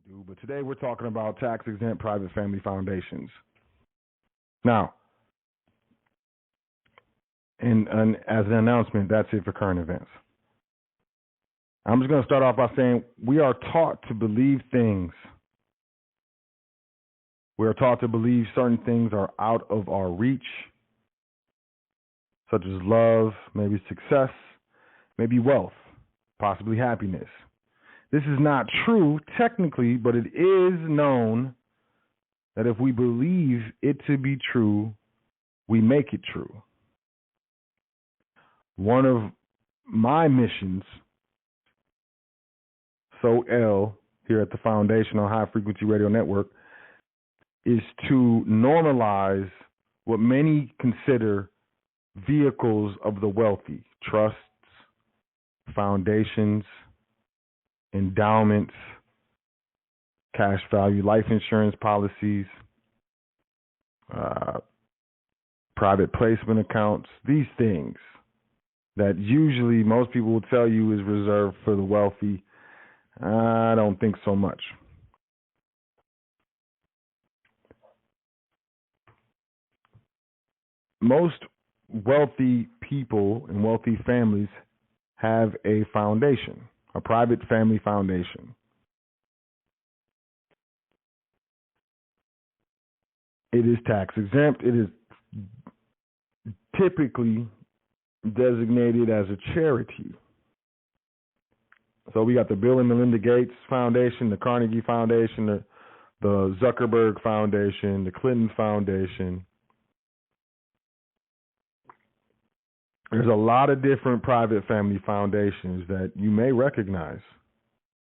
do, but today we're talking about tax-exempt private family foundations. Now, and as an announcement, that's it for current events. I'm just going to start off by saying we are taught to believe things. We are taught to believe certain things are out of our reach, such as love, maybe success, maybe wealth, possibly happiness. This is not true technically, but it is known that if we believe it to be true, we make it true. One of my missions, here at the Foundation on High Frequency Radio Network, is to normalize what many consider vehicles of the wealthy: trusts, foundations, endowments, cash value life insurance policies, private placement accounts, these things that usually most people will tell you is reserved for the wealthy. I don't think so much. Most wealthy people and wealthy families have a foundation, a private family foundation. It is tax exempt. It is typically designated as a charity. So we got the Bill and Melinda Gates Foundation, the Carnegie Foundation, the Zuckerberg Foundation, the Clinton Foundation. There's a lot of different private family foundations that you may recognize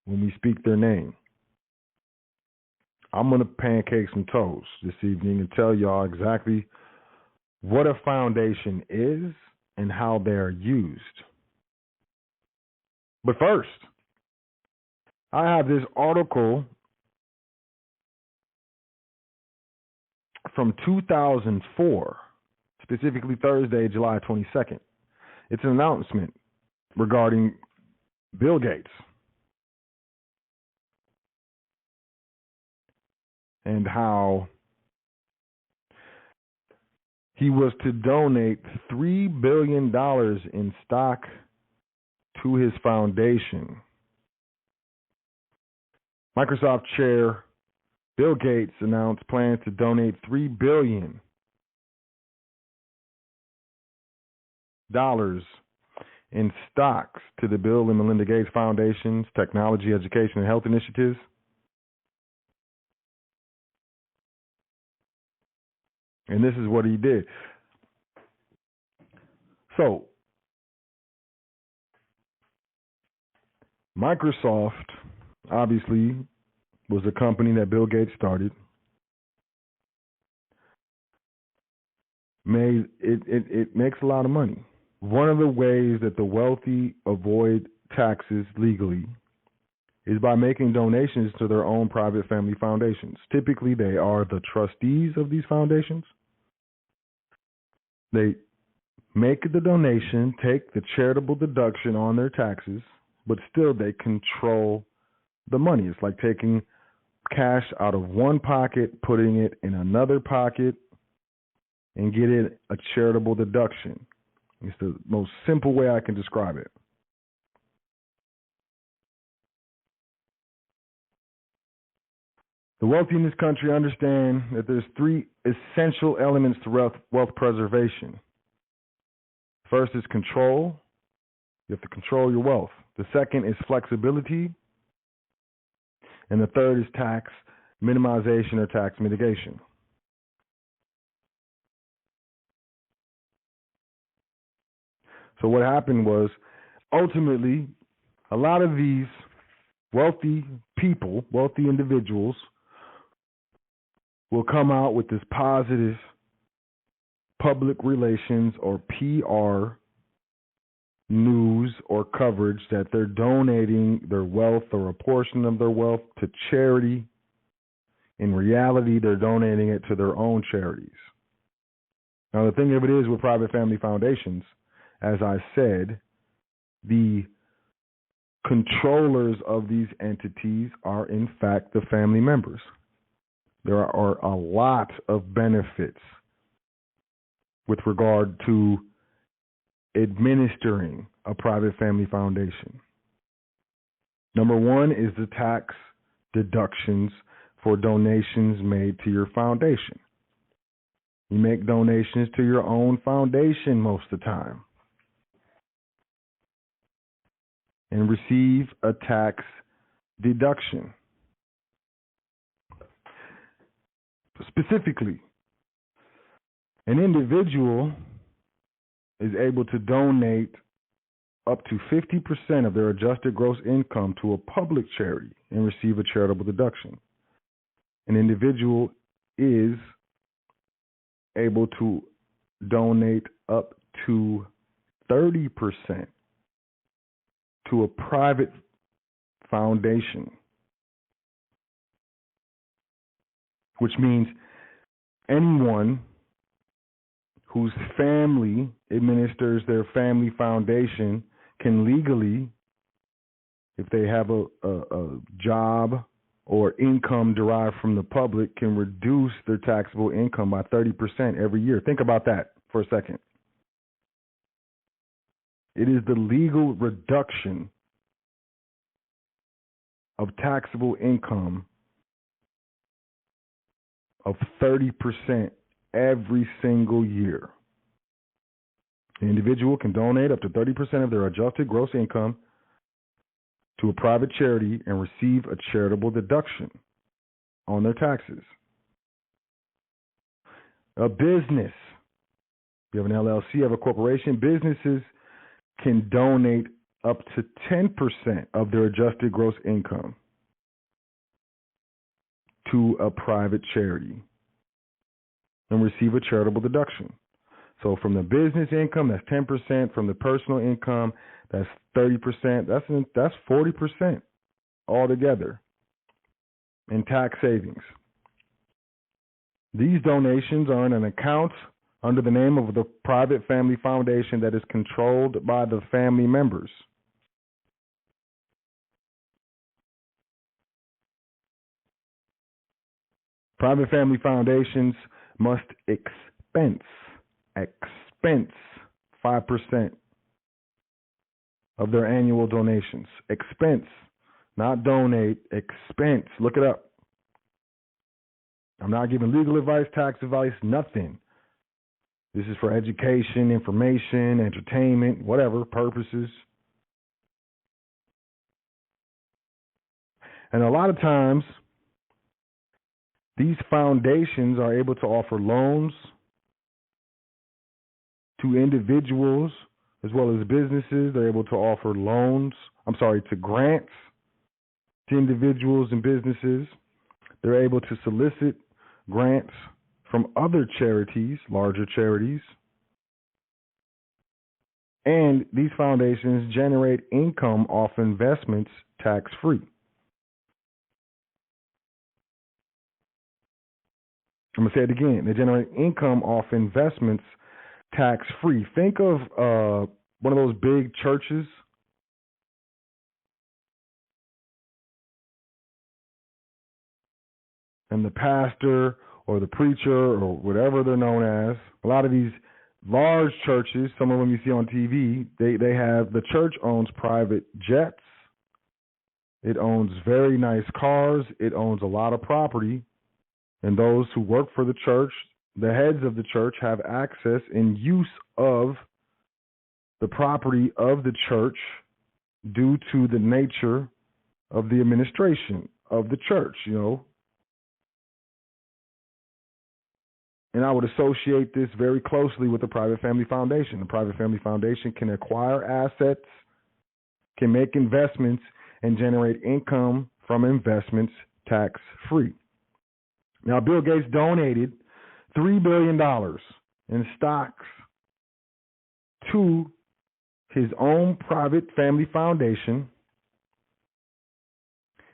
when we speak their name. I'm going to pancake some toast this evening and tell y'all exactly what a foundation is and how they're used. But first, I have this article from 2004, specifically Thursday, July 22nd. It's an announcement regarding Bill Gates and how he was to donate $3 billion in stock to his foundation. Microsoft chair Bill Gates announced plans to donate $3 billion in stocks to the Bill and Melinda Gates Foundation's technology, education, and health initiatives. And this is what he did. So, Microsoft obviously was a company that Bill Gates started. It makes a lot of money. One of the ways that the wealthy avoid taxes legally is by making donations to their own private family foundations. Typically, they are the trustees of these foundations. They make the donation, take the charitable deduction on their taxes, but still they control the money. It's like taking cash out of one pocket, putting it in another pocket, and getting a charitable deduction. It's the most simple way I can describe it. The wealthy in this country understand that there's three essential elements to wealth preservation. First is control. You have to control your wealth. The second is flexibility. And the third is tax minimization or tax mitigation. So what happened was, ultimately, a lot of these wealthy people, wealthy individuals, will come out with this positive public relations or PR news or coverage that they're donating their wealth or a portion of their wealth to charity. In reality, they're donating it to their own charities. Now, the thing of it is with private family foundations, as I said, the controllers of these entities are, in fact, the family members. There are a lot of benefits with regard to administering a private family foundation. Number one is the tax deductions for donations made to your foundation. You make donations to your own foundation most of the time and receive a tax deduction. Specifically, an individual is able to donate up to 50% of their adjusted gross income to a public charity and receive a charitable deduction. An individual is able to donate up to 30% to a private foundation, which means anyone whose family administers their family foundation can legally, if they have a job or income derived from the public, can reduce their taxable income by 30% every year. Think about that for a second. It is the legal reduction of taxable income of 30% every single year. An individual can donate up to 30% of their adjusted gross income to a private charity and receive a charitable deduction on their taxes. A business, you have an LLC, you have a corporation, businesses can donate up to 10% of their adjusted gross income to a private charity and receive a charitable deduction. So from the business income, that's 10%. From the personal income, that's 30%. That's 40% altogether in tax savings. These donations are in an account under the name of the private family foundation that is controlled by the family members. Private family foundations must expense 5% of their annual donations. Expense, not donate, expense. Look it up. I'm not giving legal advice, tax advice, nothing. This is for education, information, entertainment, whatever purposes. And a lot of times, these foundations are able to offer loans to individuals as well as businesses. They're able to offer to grants to individuals and businesses. They're able to solicit grants from other charities, larger charities. And these foundations generate income off investments tax-free. I'm going to say it again. They generate income off investments tax-free. Think of one of those big churches. And the pastor or the preacher or whatever they're known as, a lot of these large churches, some of them you see on TV, they have, the church owns private jets. It owns very nice cars. It owns a lot of property. And those who work for the church, the heads of the church, have access and use of the property of the church due to the nature of the administration of the church, And I would associate this very closely with the private family foundation. The private family foundation can acquire assets, can make investments, and generate income from investments tax-free. Now, Bill Gates donated $3 billion in stocks to his own private family foundation,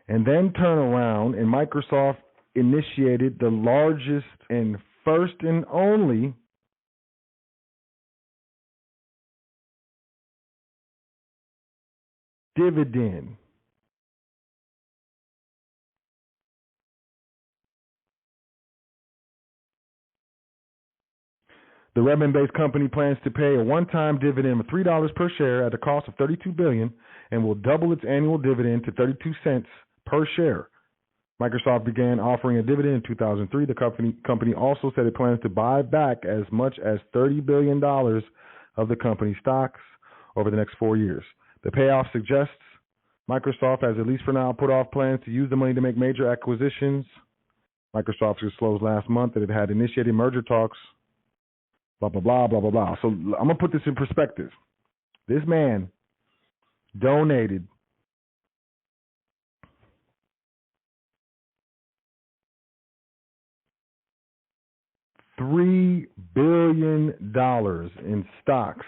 and then turn around and Microsoft initiated the largest and first and only dividend. The Redmond-based company plans to pay a one-time dividend of $3 per share at a cost of $32 billion and will double its annual dividend to 32 cents per share. Microsoft began offering a dividend in 2003. The company also said it plans to buy back as much as $30 billion of the company's stocks over the next 4 years. The payoff suggests Microsoft has, at least for now, put off plans to use the money to make major acquisitions. Microsoft disclosed last month that it had initiated merger talks. Blah, blah, blah, blah, blah, blah. So I'm going to put this in perspective. This man donated $3 billion in stocks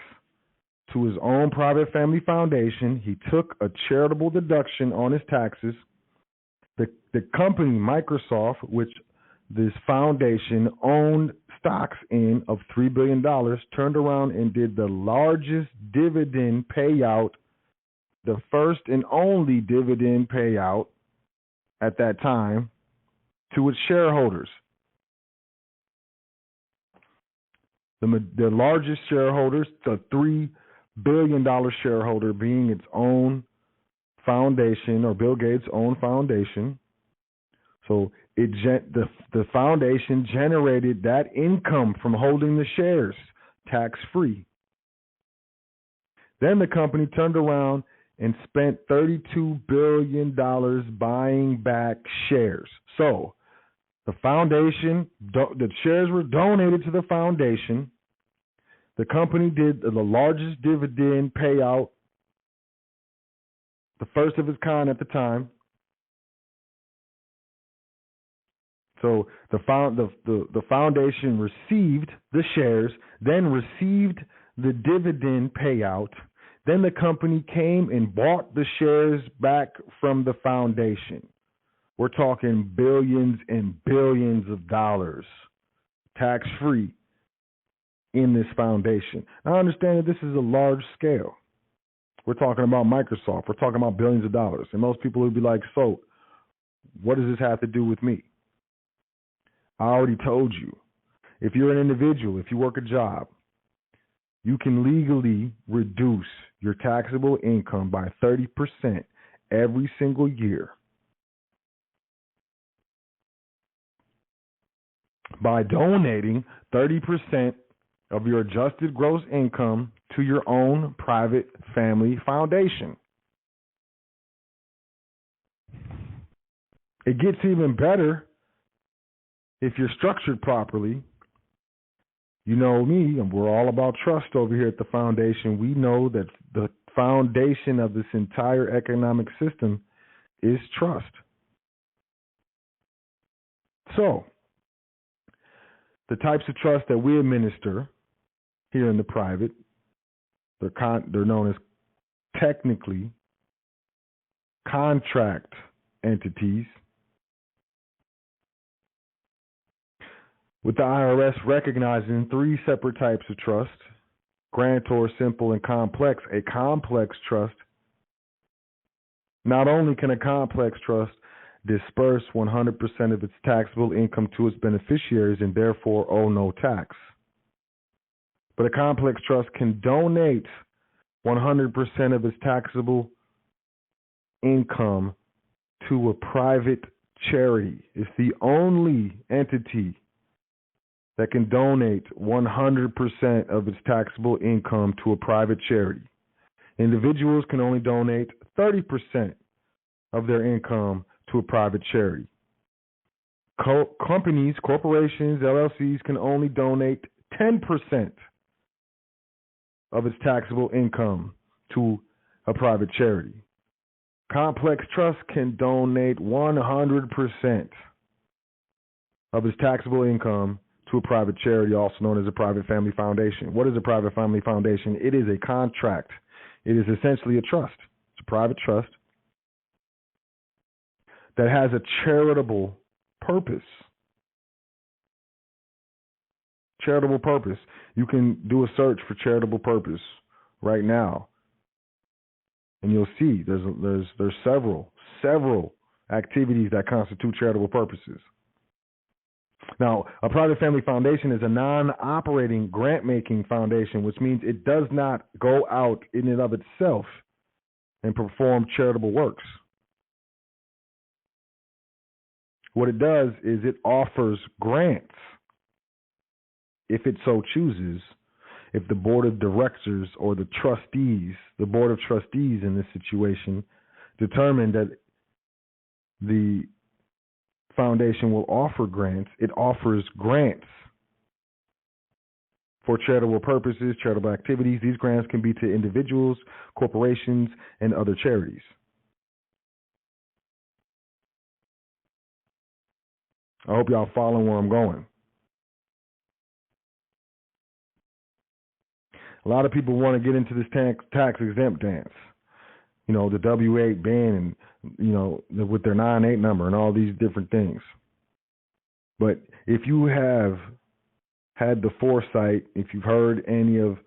to his own private family foundation. He took a charitable deduction on his taxes. The company, Microsoft, which this foundation owned stocks in of $3 billion, turned around and did the largest dividend payout, the first and only dividend payout at that time, to its shareholders. The largest shareholders, the $3 billion shareholder being its own foundation, or Bill Gates' own foundation. So the foundation generated that income from holding the shares tax-free. Then the company turned around and spent $32 billion buying back shares. So the foundation, the shares were donated to the foundation. The company did the largest dividend payout, the first of its kind at the time. So the foundation received the shares, then received the dividend payout. Then the company came and bought the shares back from the foundation. We're talking billions and billions of dollars, tax-free, in this foundation. Now, I understand that this is a large scale. We're talking about Microsoft. We're talking about billions of dollars. And most people would be like, so what does this have to do with me? I already told you. If you're an individual, if you work a job, you can legally reduce your taxable income by 30% every single year by donating 30% of your adjusted gross income to your own private family foundation. It gets even better if you're structured properly. You know me, and we're all about trust over here at the foundation. We know that the foundation of this entire economic system is trust. So, the types of trust that we administer here in the private, they're known as technically contract entities, with the IRS recognizing three separate types of trust: grantor, simple, and complex. A complex trust, not only can a complex trust disperse 100% of its taxable income to its beneficiaries and therefore owe no tax, but a complex trust can donate 100% of its taxable income to a private charity. It's the only entity that can donate 100% of its taxable income to a private charity. Individuals can only donate 30% of their income to a private charity. Companies, corporations, LLCs can only donate 10% of its taxable income to a private charity. Complex trust can donate 100% of its taxable income to a private charity, also known as a private family foundation. What is a private family foundation? It is a contract. It is essentially a trust. It's a private trust that has a charitable purpose. Charitable purpose. You can do a search for charitable purpose right now And you'll see there's several activities that constitute charitable purposes. Now, a private family foundation is a non-operating grant-making foundation, which means it does not go out in and of itself and perform charitable works. What it does is it offers grants, if it so chooses, if the board of directors or the trustees, the board of trustees in this situation, determine that the foundation will offer grants, it offers grants for charitable purposes, charitable activities. These grants can be to individuals, corporations, and other charities. I hope y'all following where I'm going. A lot of people want to get into this tax exempt dance. You know, the W-8 ban and, you know, with their 9-8 number and all these different things. But if you have had the foresight, if you've heard any of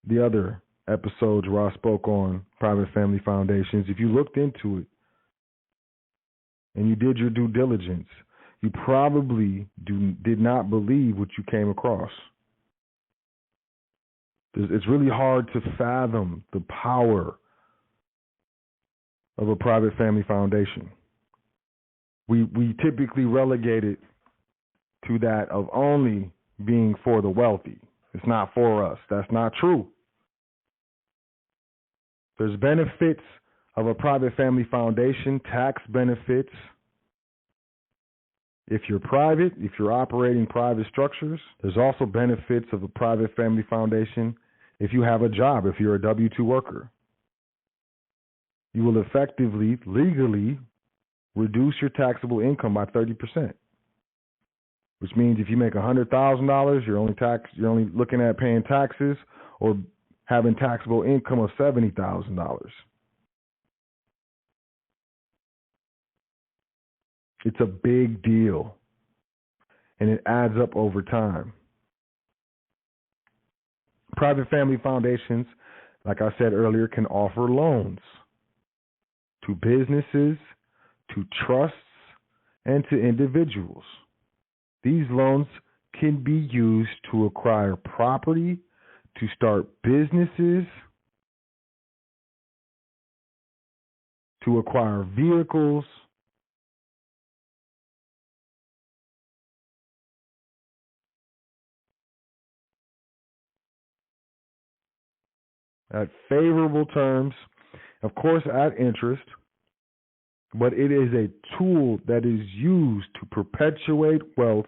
the other episodes where I spoke on private family foundations, if you looked into it and you did your due diligence, you probably did not believe what you came across. It's really hard to fathom the power of a private family foundation. We typically relegate it to that of only being for the wealthy. It's not for us. That's not true. There's benefits of a private family foundation, tax benefits. If you're private, if you're operating private structures, there's also benefits of a private family foundation if you have a job, if you're a W-2 worker. You will effectively, legally, reduce your taxable income by 30%, which means if you make $100,000, you're only looking at paying taxes or having taxable income of $70,000. It's a big deal, and it adds up over time. Private family foundations, like I said earlier, can offer loans to businesses, to trusts, and to individuals. These loans can be used to acquire property, to start businesses, to acquire vehicles, at favorable terms, of course at interest, but it is a tool that is used to perpetuate wealth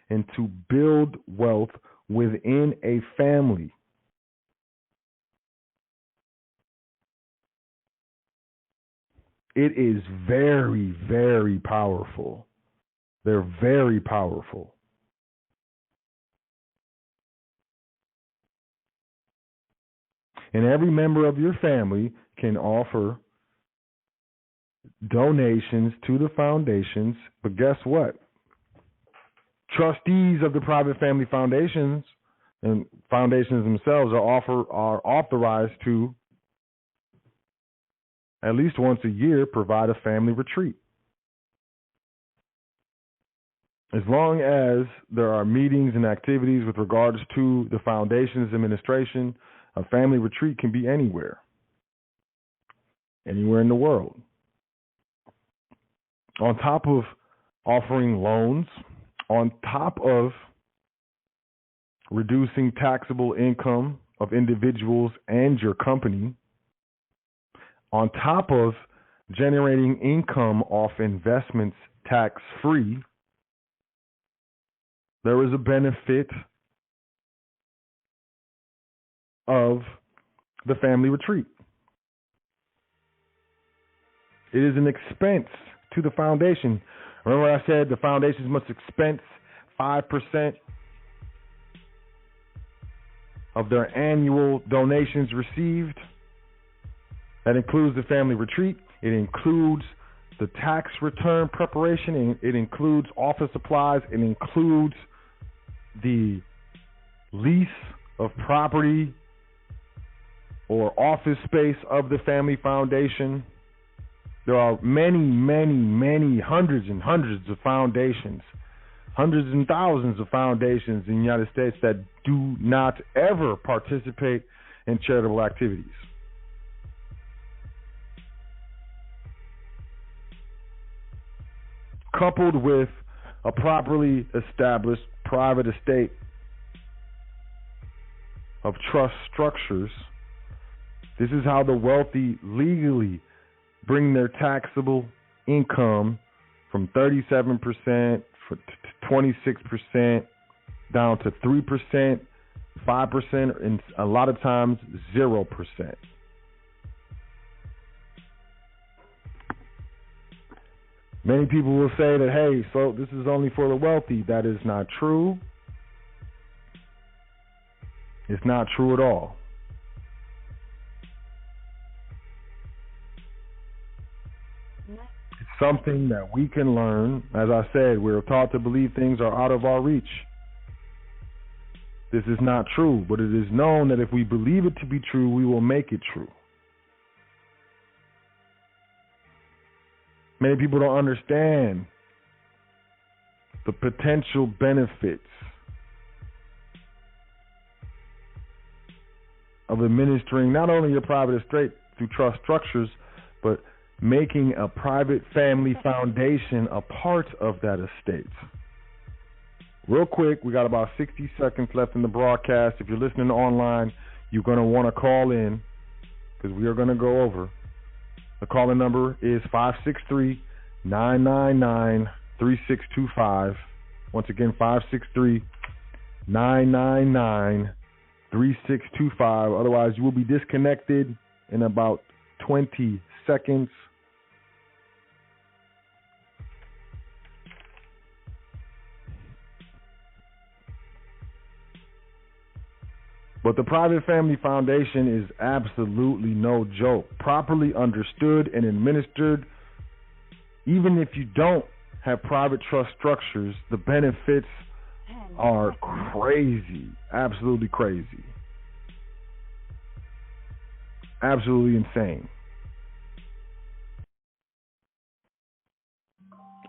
and to build wealth within a family. It is very, very powerful. They're very powerful. And every member of your family can offer donations to the foundations, but guess what? Trustees of the private family foundations and foundations themselves are authorized to, at least once a year, provide a family retreat. As long as there are meetings and activities with regards to the foundation's administration, a family retreat can be anywhere in the world. On top of offering loans, on top of reducing taxable income of individuals and your company, on top of generating income off investments tax-free, there is a benefit of the family retreat. It is an expense to the foundation. Remember I said the foundations must expense 5% of their annual donations received. That includes the family retreat. It includes the tax return preparation. It includes office supplies. It includes the lease of property or office space of the family foundation. There are many, many, many hundreds and hundreds of foundations, hundreds and thousands of foundations in the United States that do not ever participate in charitable activities. Coupled with a properly established private estate of trust structures, this is how the wealthy legally bring their taxable income from 37% to 26% down to 3%, 5%, and a lot of times 0%. Many people will say that, hey, so this is only for the wealthy. That is not true. It's not true at all. It's something that we can learn. As I said, we're taught to believe things are out of our reach. This is not true, but it is known that if we believe it to be true, we will make it true. Many people don't understand the potential benefits of administering not only your private estate through trust structures, but making a private family foundation a part of that estate. Real quick, we got about 60 seconds left in the broadcast. If you're listening online, you're going to want to call in because we are going to go over. The calling number is 563-999-3625. Once again, 563-999-3625. Otherwise, you will be disconnected in about 20 seconds. But the private family foundation is absolutely no joke. Properly understood and administered, even if you don't have private trust structures, the benefits are crazy. Absolutely crazy. Absolutely insane.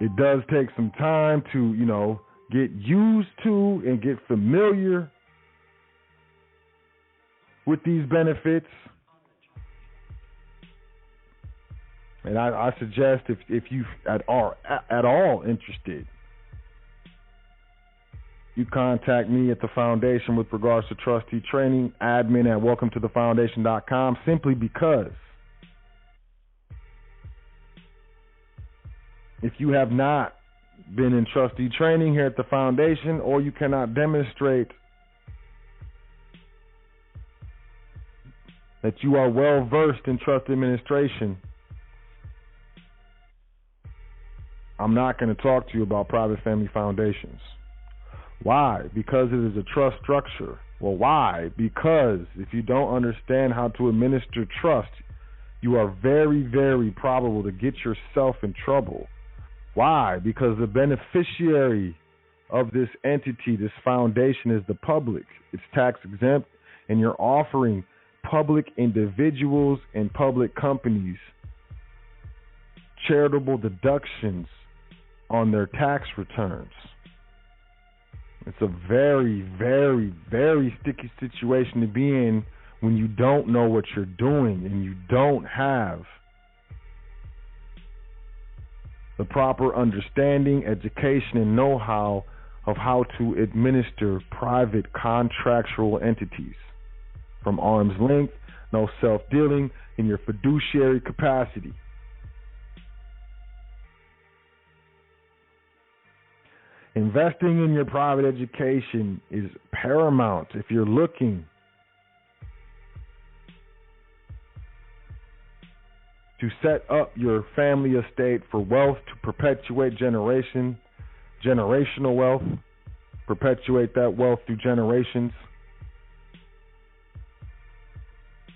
It does take some time to, get used to and get familiar with these benefits. And I suggest if you at all interested, you contact me at the foundation with regards to trustee training, admin at welcometothefoundation.com, simply because if you have not been in trustee training here at the foundation, or you cannot demonstrate that you are well versed in trust administration, I'm not going to talk to you about private family foundations. Why? Because it is a trust structure. Well, why? Because if you don't understand how to administer trust, you are very, very probable to get yourself in trouble. Why? Because the beneficiary of this entity, this foundation, is the public. It's tax exempt, and you're offering public individuals and public companies charitable deductions on their tax returns. It's a very, very, very sticky situation to be in when you don't know what you're doing and you don't have the proper understanding, education, and know-how of how to administer private contractual entities. From arm's length, no self-dealing, in your fiduciary capacity. Investing in your private education is paramount if you're looking to set up your family estate for wealth, to perpetuate generational wealth, perpetuate that wealth through generations,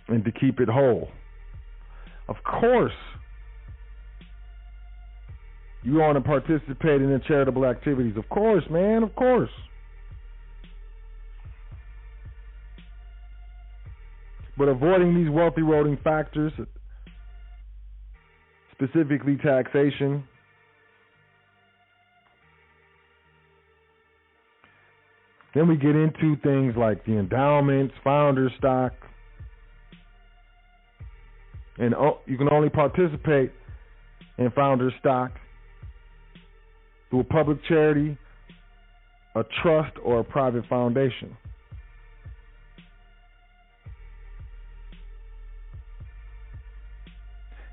and to keep it whole. Of course, you want to participate in the charitable activities. Of course, man, of course. But avoiding these wealth eroding factors, specifically taxation, then we get into things like the endowments, founder stock, and you can only participate in founder stock through a public charity, a trust, or a private foundation.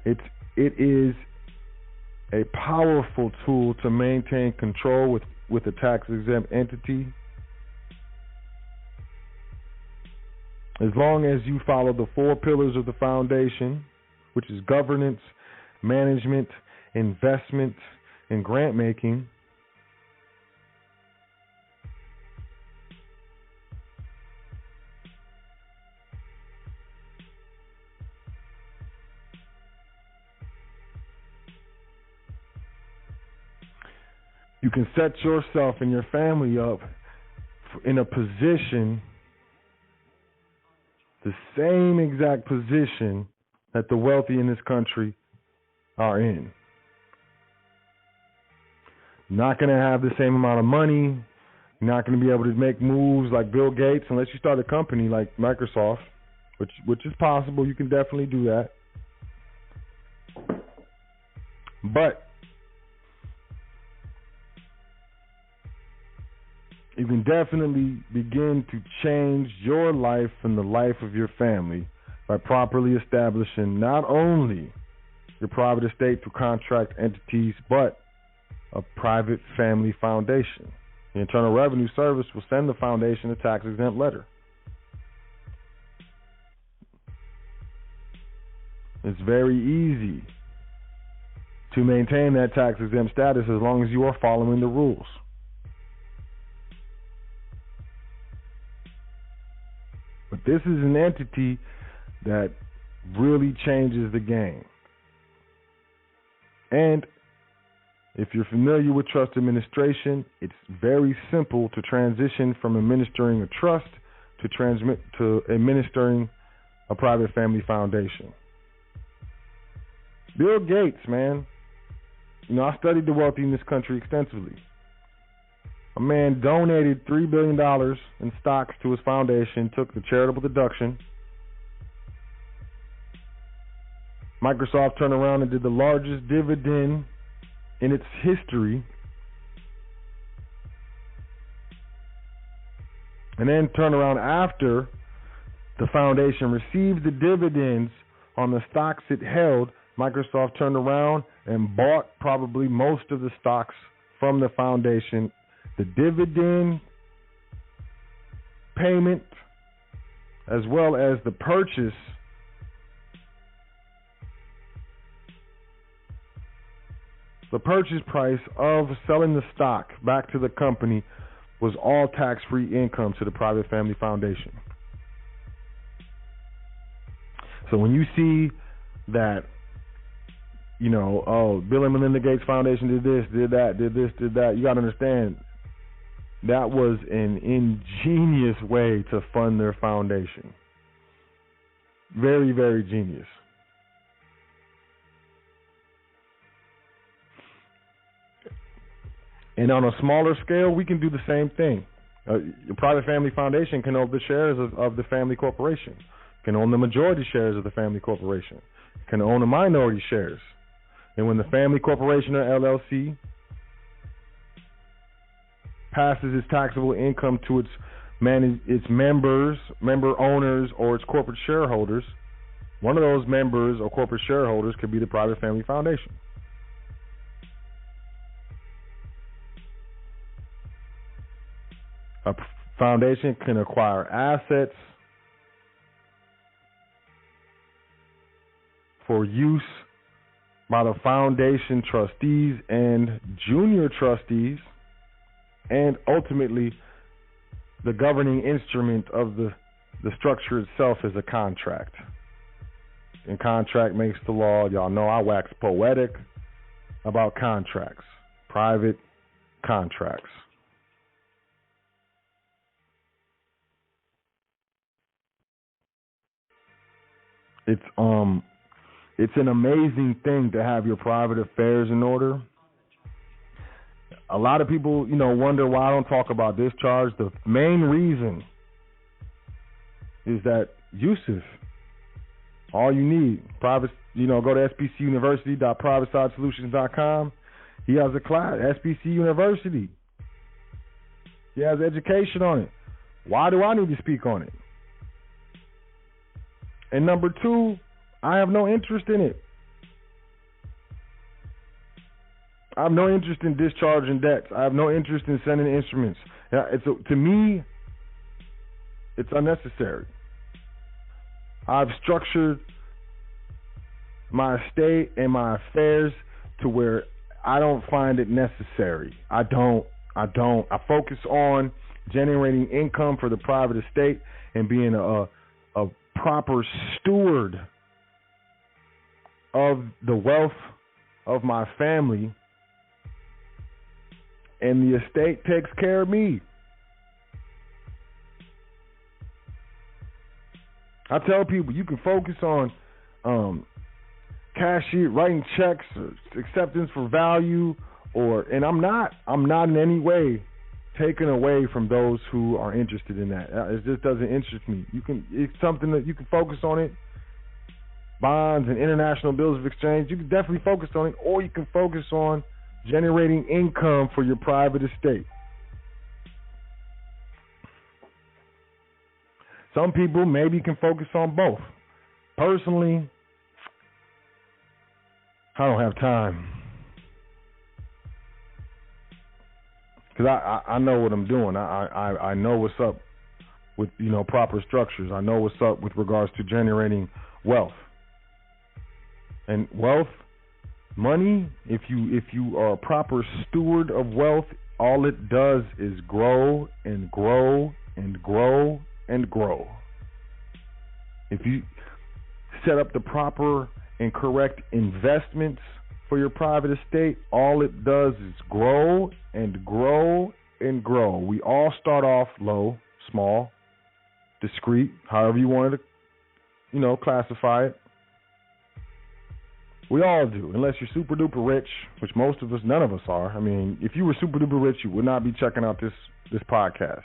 It is a powerful tool to maintain control with a tax-exempt entity, as long as you follow the 4 pillars of the foundation, which is governance, management, investment, and grant making. You can set yourself and your family up in a position, the same exact position that the wealthy in this country are in. Not going to have the same amount of money. You're not going to be able to make moves like Bill Gates unless you start a company like Microsoft, which is possible. You can definitely do that. But you can definitely begin to change your life and the life of your family by properly establishing not only your private estate through contract entities, but a private family foundation. The Internal Revenue Service will send the foundation a tax-exempt letter. It's very easy to maintain that tax-exempt status as long as you are following the rules. But this is an entity that really changes the game. And if you're familiar with trust administration, it's very simple to transition from administering a trust to administering a private family foundation. Bill Gates, man, I studied the wealthy in this country extensively. A man donated $3 billion in stocks to his foundation, took the charitable deduction. Microsoft turned around and did the largest dividend in its history, and then turned around after the foundation received the dividends on the stocks it held. Microsoft turned around and bought probably most of the stocks from the foundation. The dividend payment, as well as the purchase price of selling the stock back to the company was all tax-free income to the private family foundation. So when you see that, Bill and Melinda Gates Foundation did this, did that, did this, did that, you got to understand that was an ingenious way to fund their foundation. Very, very genius. And on a smaller scale, we can do the same thing. Your private family foundation can own the shares of the family corporation, can own the majority shares of the family corporation, can own the minority shares. And when the family corporation or LLC passes its taxable income to its members, member owners, or its corporate shareholders, one of those members or corporate shareholders could be the private family foundation. A foundation can acquire assets for use by the foundation trustees and junior trustees, and ultimately the governing instrument of the structure itself is a contract. And contract makes the law. Y'all know I wax poetic about contracts, private contracts. It's it's an amazing thing to have your private affairs in order. A lot of people, wonder why I don't talk about discharge. The main reason is that Yusuf, all you need, private, go to spcuniversity.privatesidesolutions.com. He has a class, SPC University. He has education on it. Why do I need to speak on it? And number two, I have no interest in it. I have no interest in discharging debts. I have no interest in sending instruments. To me, it's unnecessary. I've structured my estate and my affairs to where I don't find it necessary. I don't. I focus on generating income for the private estate and being a proper steward of the wealth of my family, and the estate takes care of me. I tell people you can focus on cash sheet, writing checks, or acceptance for value, and I'm not in any way taken away from those who are interested in that. It just doesn't interest me. It's something that you can focus on it. Bonds and international bills of exchange, you can definitely focus on it, or you can focus on generating income for your private estate. Some people maybe can focus on both. Personally, I don't have time. Because I know what I'm doing. I know what's up with proper structures. I know what's up with regards to generating wealth. And wealth, money, if you are a proper steward of wealth, all it does is grow and grow and grow and grow. If you set up the proper and correct investments for your private estate, all it does is grow and grow and grow. We all start off low, small, discreet, however you wanted to, classify it. We all do, unless you're super duper rich, which most of us, none of us are. I mean, if you were super duper rich, you would not be checking out this podcast,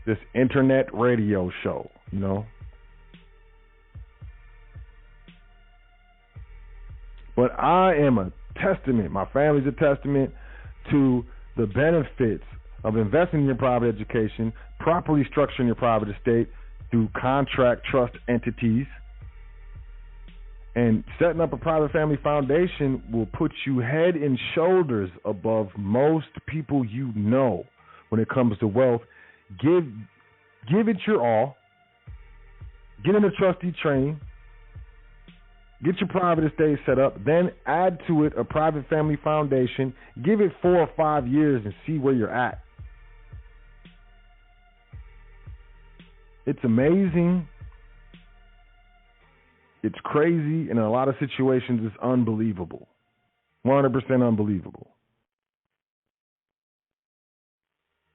this internet radio show, But I am a testament, my family's a testament to the benefits of investing in your private education, properly structuring your private estate through contract trust entities. And setting up a private family foundation will put you head and shoulders above most people when it comes to wealth. Give it your all. Get in the trustee training. Get your private estate set up. Then add to it a private family foundation. Give it 4 or 5 years and see where you're at. It's amazing. It's crazy, and in a lot of situations, it's unbelievable. 100% unbelievable.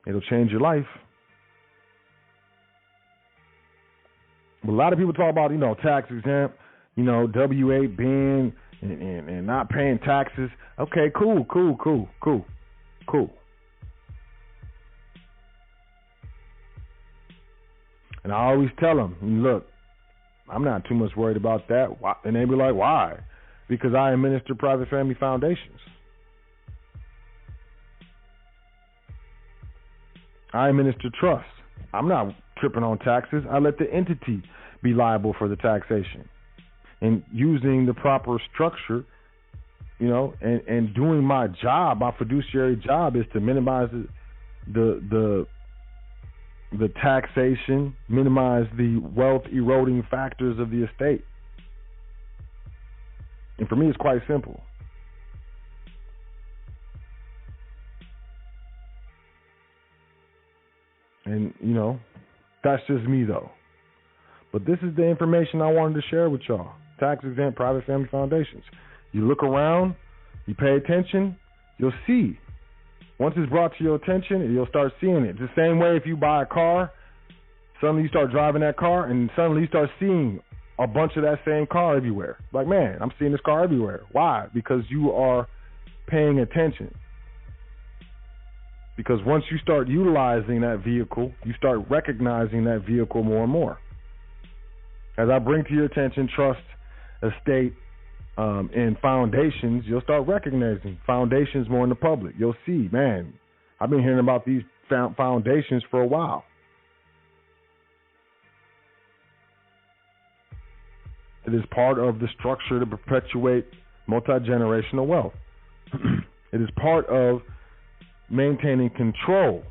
It'll change your life. But a lot of people talk about, tax exempt, W-8 being and not paying taxes. Okay, cool. And I always tell them, look, I'm not too much worried about that. And they be like, why? Because I administer private family foundations. I administer trust. I'm not tripping on taxes. I let the entity be liable for the taxation. And using the proper structure, and doing my job, my fiduciary job is to minimize the taxation, minimize the wealth eroding factors of the estate. And for me, it's quite simple. And, that's just me, though. But this is the information I wanted to share with y'all. Tax-exempt private family foundations. You look around, you pay attention, you'll see. Once it's brought to your attention, you'll start seeing it. It's the same way if you buy a car, Suddenly you start driving that car, and suddenly you start seeing a bunch of that same car everywhere. Like, man, I'm seeing this car everywhere. Why? Because you are paying attention. Because once you start utilizing that vehicle, you start recognizing that vehicle more and more. As I bring to your attention trust, estate, and foundations, you'll start recognizing foundations more in the public. You'll see, man, I've been hearing about these foundations for a while. It is part of the structure to perpetuate multi-generational wealth. It is part of maintaining control.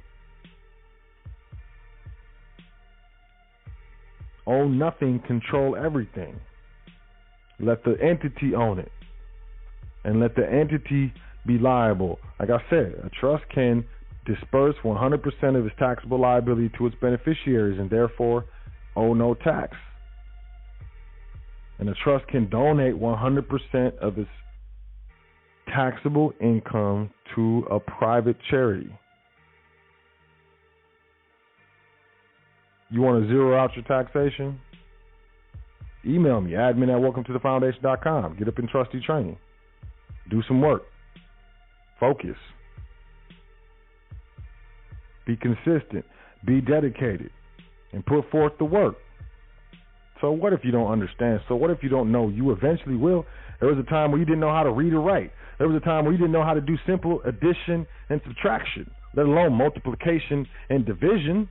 Own nothing, control everything. Let the entity own it, and let the entity be liable. Like I said, a trust can disperse 100% of its taxable liability to its beneficiaries and therefore owe no tax. And a trust can donate 100% of its taxable income to a private charity. You want to zero out your taxation? Email me, admin@welcometothefoundation.com. Get up in trustee training. Do some work. Focus. Be consistent. Be dedicated. And put forth the work. So what if you don't understand? So what if you don't know? You eventually will. There was a time where you didn't know how to read or write. There was a time where you didn't know how to do simple addition and subtraction, let alone multiplication and division.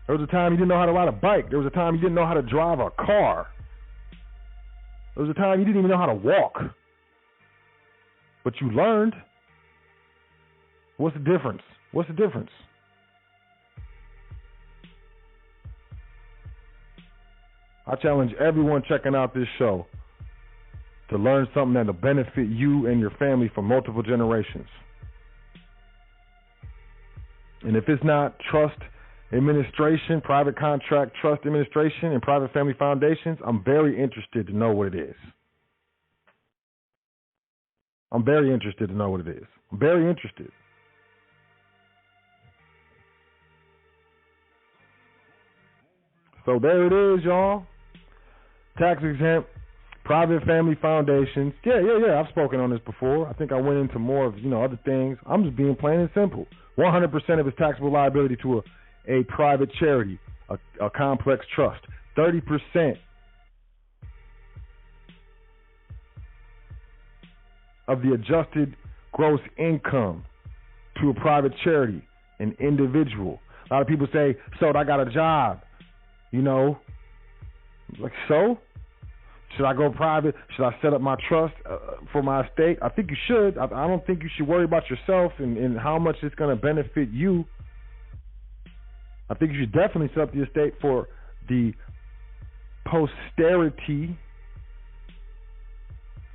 There was a time you didn't know how to ride a bike. There was a time you didn't know how to drive a car. There was a time you didn't even know how to walk. But you learned. What's the difference? What's the difference? I challenge everyone checking out this show to learn something that will benefit you and your family for multiple generations. And if it's not trust administration, private contract trust administration, and private family foundations, I'm very interested to know what it is. I'm very interested to know what it is. I'm very interested. So there it is, y'all. Tax exempt, private family foundations. Yeah. I've spoken on this before. I think I went into more of, other things. I'm just being plain and simple. 100% of its taxable liability to a private charity, a complex trust. 30% of the adjusted gross income to a private charity, an individual. A lot of people say, "So I got a job." Like, so? Should I go private? Should I set up my trust for my estate? I think you should. I don't think you should worry about yourself and how much it's going to benefit you. I think you should definitely set up the estate for the posterity,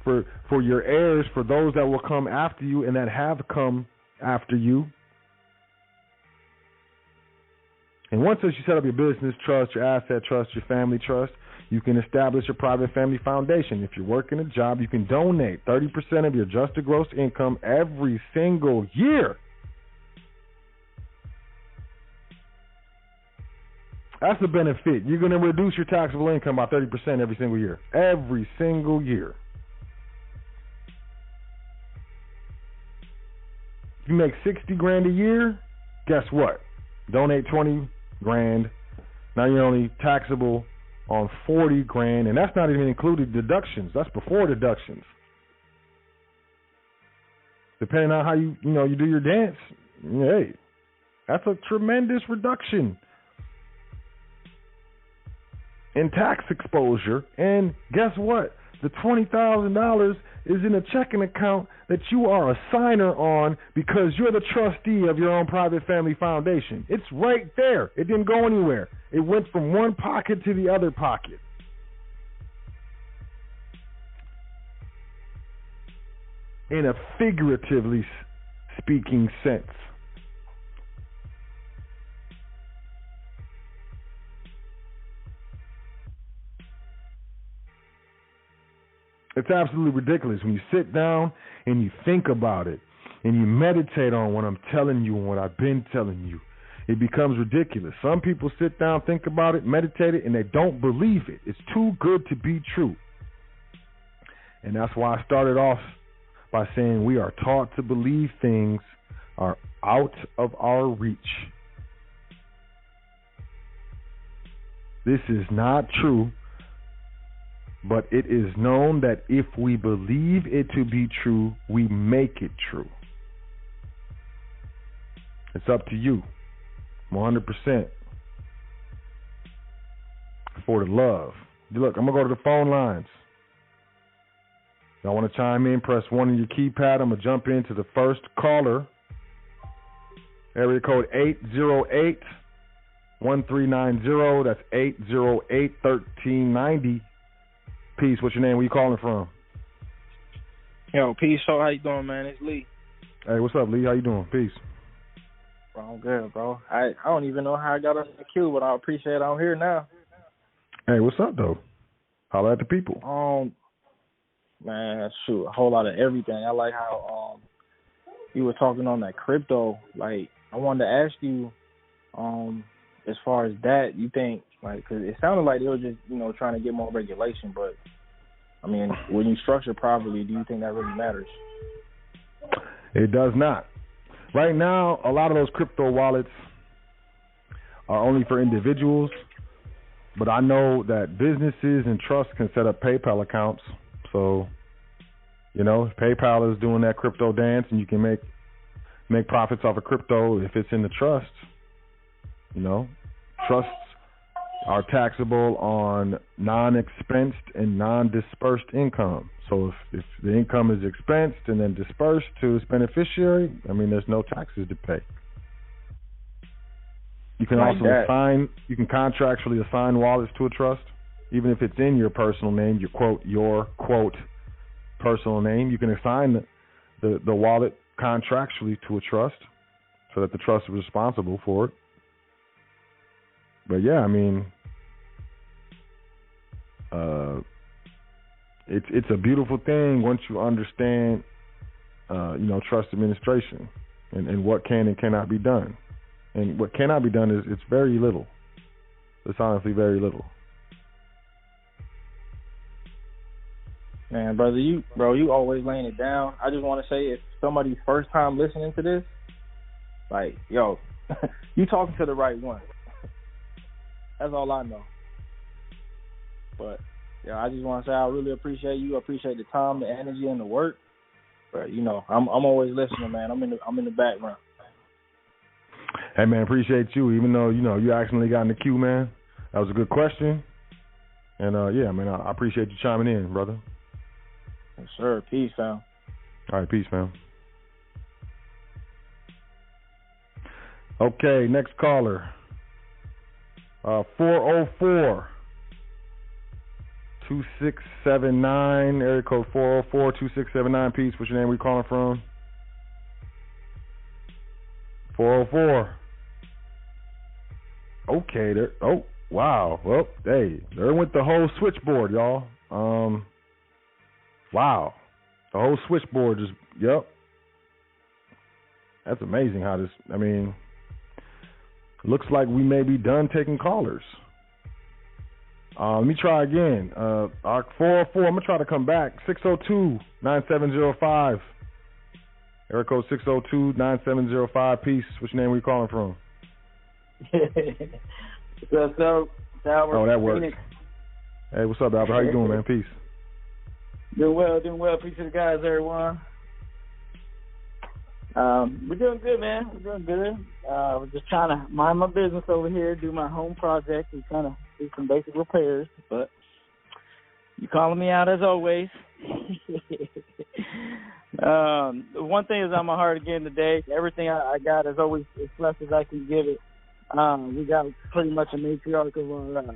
for your heirs, for those that will come after you and that have come after you. And once you set up your business trust, your asset trust, your family trust, you can establish a private family foundation. If you're working a job, you can donate 30% of your adjusted gross income every single year. That's the benefit. You're going to reduce your taxable income by 30% every single year. Every single year. If you make $60,000 a year, guess what? Donate $20,000. Now you're only taxable on $40,000, and that's not even included deductions. That's before deductions. Depending on how you do your dance, hey, that's a tremendous reduction in tax exposure. And guess what? The $20,000 is in a checking account that you are a signer on because you're the trustee of your own private family foundation. It's right there. It didn't go anywhere. It went from one pocket to the other pocket. In a figuratively speaking sense. It's absolutely ridiculous when you sit down and you think about it and you meditate on what I'm telling you and what I've been telling you it becomes ridiculous. Some people sit down, think about it, meditate it, and they don't believe it. It's too good to be true. And that's why I started off by saying we are taught to believe things are out of our reach. This is not true, but it is known that if we believe it to be true, we make it true. It's up to you, 100%. For the love. Look, I'm going to go to the phone lines. Y'all want to chime in, press 1 on your keypad. I'm going to jump into the first caller. Area code 808-1390. That's 808-1390. Peace. What's your name? Where you calling from? Yo, peace. So how you doing, man? It's Lee. Hey, what's up, Lee? How you doing? Peace. Bro, I'm good, bro. I don't even know how I got on the queue, but I appreciate I'm here now. Hey, what's up, though? Holla at the people. Man, shoot, a whole lot of everything. I like how you were talking on that crypto. Like, I wanted to ask you, as far as that, you think, like, because it sounded like they were just, trying to get more regulation, but, I mean, when you structure properly, do you think that really matters? It does not. Right now, a lot of those crypto wallets are only for individuals, but I know that businesses and trusts can set up PayPal accounts. So, if PayPal is doing that crypto dance and you can make profits off of crypto if it's in the trust, trusts are taxable on non-expensed and non-dispersed income. So if the income is expensed and then dispersed to its beneficiary, there's no taxes to pay. You can also contractually assign wallets to a trust, even if it's in your personal name, your quote personal name. You can assign the wallet contractually to a trust so that the trust is responsible for it. But yeah, it's a beautiful thing once you understand, trust administration and what can and cannot be done. And what cannot be done is it's very little. It's honestly very little. Man, brother, you always laying it down. I just want to say, if somebody's first time listening to this, like, yo, you talking to the right one. That's all I know. But yeah, I just want to say I really appreciate you. I appreciate the time, the energy, and the work. But I'm always listening, man. I'm in the background. Hey, man, appreciate you. Even though you accidentally got in the queue, man. That was a good question. And yeah, man, I appreciate you chiming in, brother. Yes, sir. Peace, fam. All right, peace, fam. Okay, next caller. 404-2679, area code 404-2679. Peace. What's your name? Where you calling from? 404. Okay, there. Oh, wow. Well, hey, there went the whole switchboard, y'all. Wow, the whole switchboard just. Yep. That's amazing how this. Looks like we may be done taking callers. Let me try again. 404, I'm going to try to come back. 602-9705. Area code 602-9705. Peace. What's your name? Where you calling from? What's up, Albert? Oh, that works. Hey, what's up, Albert? How you doing, man? Peace. Doing well. Peace to the guys, everyone. We're doing good, man. We're doing good. We're just trying to mind my business over here, do my home project, and kind of do some basic repairs. But you calling me out as always. One thing is on my heart again today. Everything I got is always as blessed as I can give it. We got pretty much a matriarch of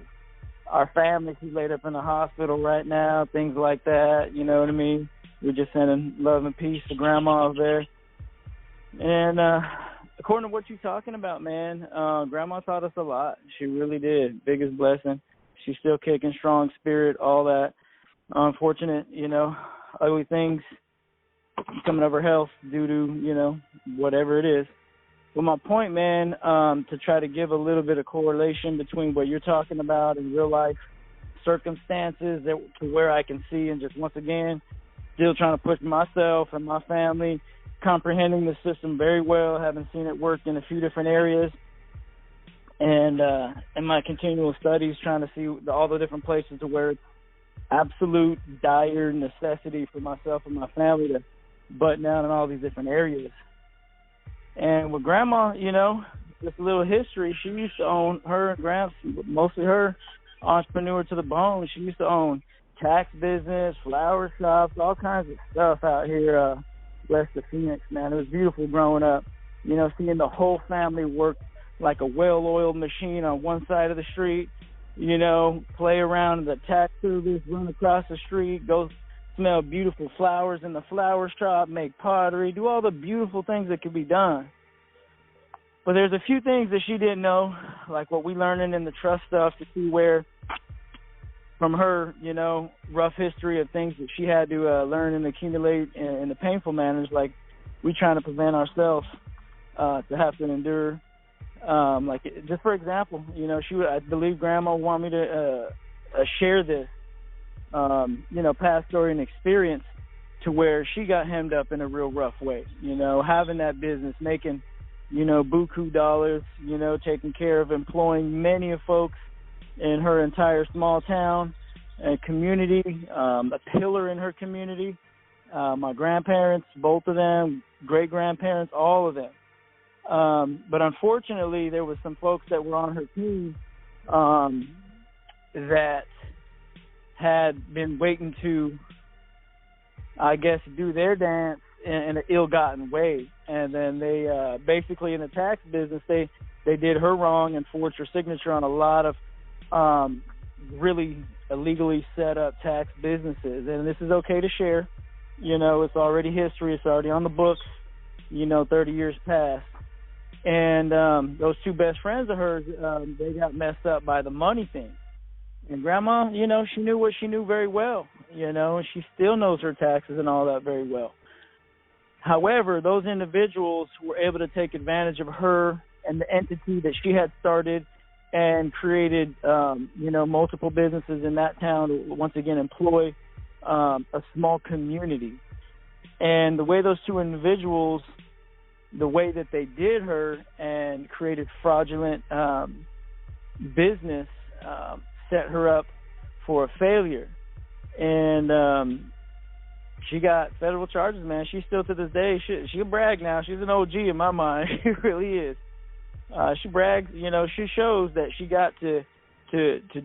our family who's laid up in the hospital right now, things like that. You know what I mean? We're just sending love and peace to Grandma there. And according to what you're talking about, man, Grandma taught us a lot. She really did. Biggest blessing. She's still kicking, strong spirit, all that. Unfortunate, ugly things coming of her health due to, whatever it is. Well, my point, man, to try to give a little bit of correlation between what you're talking about in real life circumstances to where I can see, and just once again, still trying to push myself and my family, comprehending the system very well, having seen it work in a few different areas, and in my continual studies, trying to see all the different places to where it's absolute dire necessity for myself and my family to button down in all these different areas. And with Grandma, you know, just a little history, she used to own, her and Gramps, mostly her, entrepreneur to the bone. She used to own tax business, flower shops, all kinds of stuff out here west of Phoenix, man. It was beautiful growing up, you know, seeing the whole family work like a well-oiled machine on one side of the street, you know, play around in the tax service, run across the street, go smell beautiful flowers in the flower shop, make pottery, do all the beautiful things that could be done. But there's a few things that she didn't know, like what we learning in the trust stuff, to see where, from her, you know, rough history of things that she had to learn and accumulate in the painful manners, like we trying to prevent ourselves to have to endure. Like, just for example, you know, I believe Grandma wanted me to share this, you know, past story and experience to where she got hemmed up in a real rough way, you know, having that business, making, you know, buku dollars, you know, taking care of employing many of folks in her entire small town and community, a pillar in her community, my grandparents, both of them, great-grandparents, all of them. But unfortunately, there was some folks that were on her team that had been waiting to, I guess, do their dance in an ill-gotten way. And then they basically, in the tax business, they did her wrong and forged her signature on a lot of really illegally set up tax businesses. And this is okay to share. You know, it's already history. It's already on the books, you know, 30 years past. And those two best friends of hers, they got messed up by the money thing. And Grandma, you know, she knew what she knew very well, you know, and she still knows her taxes and all that very well. However, those individuals were able to take advantage of her and the entity that she had started and created, you know, multiple businesses in that town to once again employ a small community. And the way those two individuals, the way that they did her and created fraudulent business, set her up for a failure. And she got federal charges, man. She still, to this day, she'll brag now. She's an OG in my mind. She really is. She brags, you know, she shows that she got to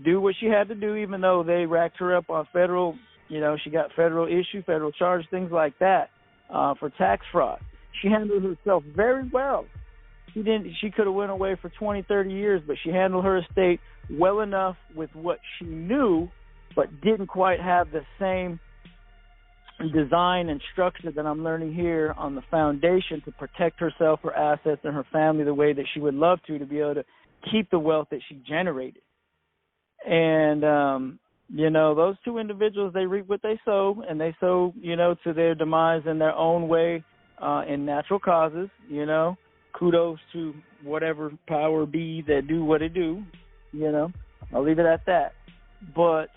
do what she had to do, even though they racked her up on federal, you know, she got federal issue, federal charge, things like that, for tax fraud. She handled herself very well. She could have went away for 20, 30 years, but she handled her estate well enough with what she knew, but didn't quite have the same design and structure that I'm learning here on the foundation to protect herself, her assets, and her family the way that she would love to be able to keep the wealth that she generated. And, you know, those two individuals, they reap what they sow, and they sow, you know, to their demise in their own way, in natural causes, you know. Kudos to whatever power be that do what it do, you know. I'll leave it at that. But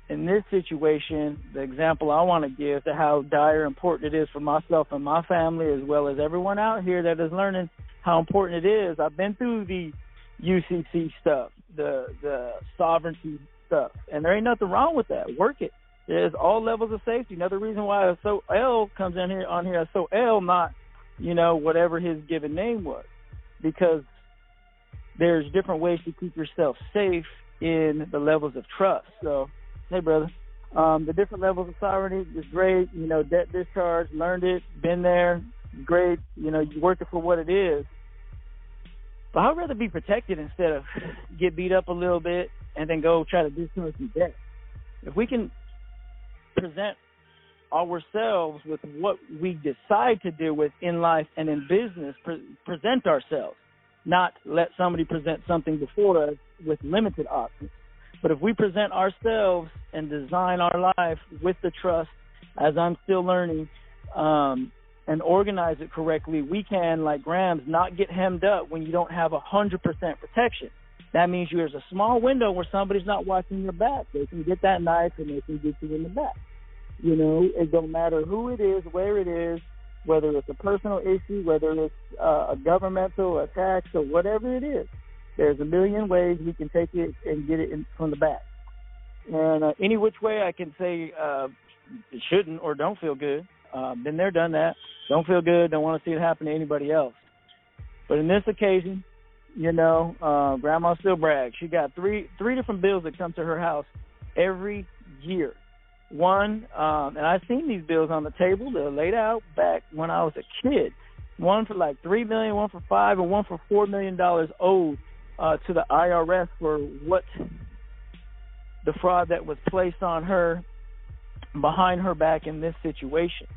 in this situation, the example I want to give to how dire important it is for myself and my family, as well as everyone out here that is learning how important it is. I've been through the UCC stuff, the sovereignty stuff, and there ain't nothing wrong with that. Work it. There's all levels of safety. Another reason why SOL comes in here on here as SOL, not, you know, whatever his given name was, because there's different ways to keep yourself safe in the levels of trust. So, hey, brother, the different levels of sovereignty is great. You know, debt discharge, learned it, been there, great. You know, you work it for what it is. But I'd rather be protected instead of get beat up a little bit and then go try to discharge some debt. If we can present ourselves with what we decide to deal with in life and in business, present ourselves, not let somebody present something before us with limited options. But if we present ourselves and design our life with the trust, as I'm still learning, and organize it correctly, we can, like Grams, not get hemmed up when you don't have 100% protection. That means there's a small window where somebody's not watching your back. They can get that knife and they can get you in the back. You know, it don't matter who it is, where it is, whether it's a personal issue, whether it's a governmental attack, or whatever it is. There's a million ways we can take it and get it from the back. And any which way I can say it shouldn't or don't feel good. Been there, done that. Don't feel good, don't want to see it happen to anybody else. But in this occasion, you know, Grandma still brags. She got three different bills that come to her house every year. One, and I've seen these bills on the table. They're laid out back when I was a kid. One for like $3 million, one for $5 million, and one for $4 million owed to the IRS for what the fraud that was placed on her behind her back in this situation.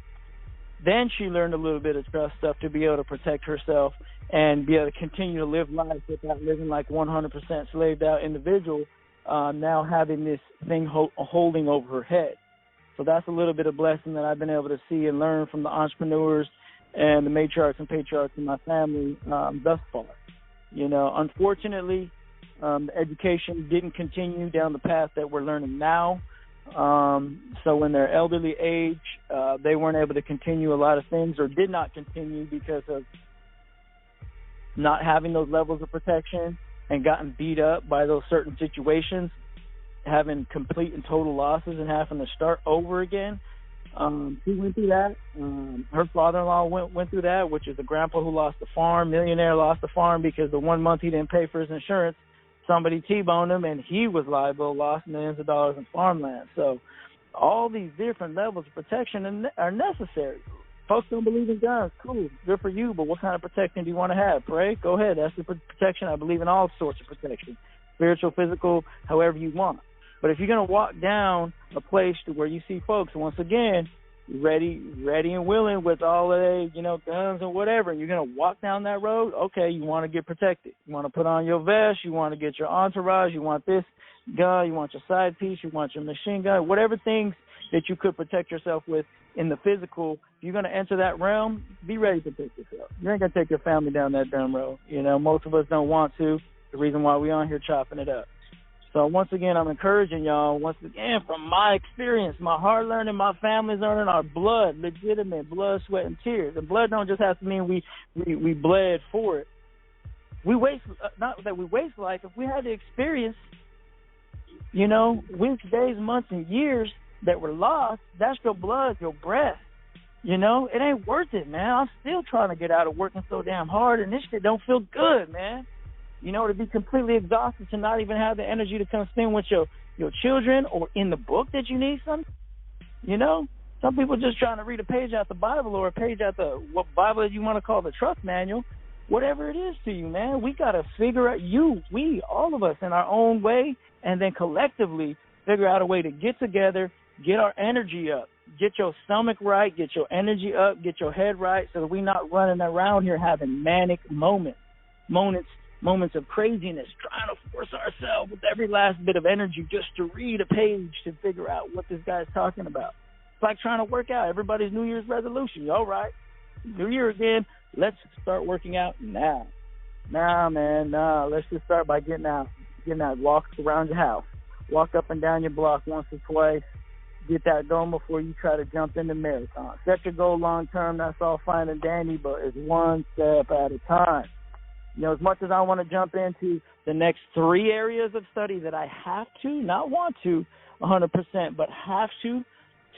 Then she learned a little bit of trust stuff to be able to protect herself and be able to continue to live life without living like 100% slaved out individual, now having this thing holding over her head. So that's a little bit of blessing that I've been able to see and learn from the entrepreneurs and the matriarchs and patriarchs in my family thus far. You know, unfortunately, the education didn't continue down the path that we're learning now. So in their elderly age, they weren't able to continue a lot of things or did not continue because of not having those levels of protection and gotten beat up by those certain situations, having complete and total losses and having to start over again. She went through that. Her father-in-law went through that, which is a grandpa who lost the farm, millionaire lost the farm because the 1 month he didn't pay for his insurance, somebody T-boned him and he was liable, lost millions of dollars in farmland. So all these different levels of protection are necessary. Folks don't believe in guns. Cool, good for you, but what kind of protection do you want to have? Pray? Go ahead. That's the protection. I believe in all sorts of protection, spiritual, physical, however you want. But if you're going to walk down a place to where you see folks, once again, ready and willing with all of their, guns and whatever, and you're going to walk down that road, okay, you want to get protected. You want to put on your vest. You want to get your entourage. You want this gun. You want your side piece. You want your machine gun, whatever things that you could protect yourself with in the physical. If you're going to enter that realm, be ready to protect yourself. You ain't going to take your family down that dumb road. Most of us don't want to. The reason why we on here chopping it up. So once again, I'm encouraging y'all, once again, from my experience, my hard learning, my family's learning, our blood, legitimate blood, sweat, and tears. And blood don't just have to mean we bled for it. We waste, not that we waste life, if we had to experience, weeks, days, months, and years that were lost, that's your blood, your breath. It ain't worth it, man. I'm still trying to get out of working so damn hard, and this shit don't feel good, man. To be completely exhausted, to not even have the energy to come spend with your children or in the book that you need something. Some people just trying to read a page out the Bible or a page out the, what Bible you want to call the trust manual, whatever it is to you, man. We got to figure out, we, all of us in our own way, and then collectively figure out a way to get together, get our energy up, get your stomach right, get your energy up, get your head right, so that we're not running around here having manic moments of craziness, trying to force ourselves with every last bit of energy just to read a page to figure out what this guy's talking about. It's like trying to work out. Everybody's New Year's resolution. All right, New Year again. Let's start working out now. Nah, man, nah. Let's just start by getting out. Walk around your house. Walk up and down your block once or twice. Get that going before you try to jump into marathon. Set your goal long term. That's all fine and dandy, but it's one step at a time. As much as I want to jump into the next 3 areas of study that I have to, not want to 100%, but have to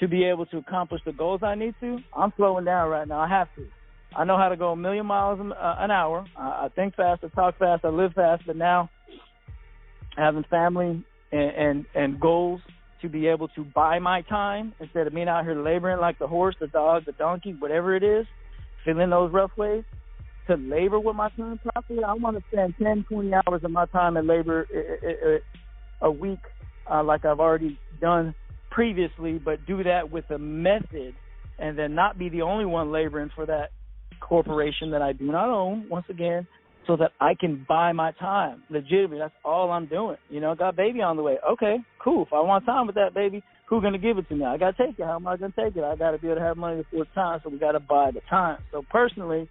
be able to accomplish the goals I need to, I'm slowing down right now. I have to. I know how to go 1,000,000 miles an hour. I think fast, I talk fast, I live fast, but now having family and goals to be able to buy my time instead of being out here laboring like the horse, the dog, the donkey, whatever it is, feeling those rough ways, to labor with my time properly. I want to spend 10, 20 hours of my time in labor a week like I've already done previously, but do that with a method and then not be the only one laboring for that corporation that I do not own, once again, so that I can buy my time legitimately. That's all I'm doing. Got baby on the way. Okay, cool. If I want time with that baby, Who's going to give it to me? I got to take it. How am I going to take it? I got to be able to have money to afford time, so we got to buy the time. So personally,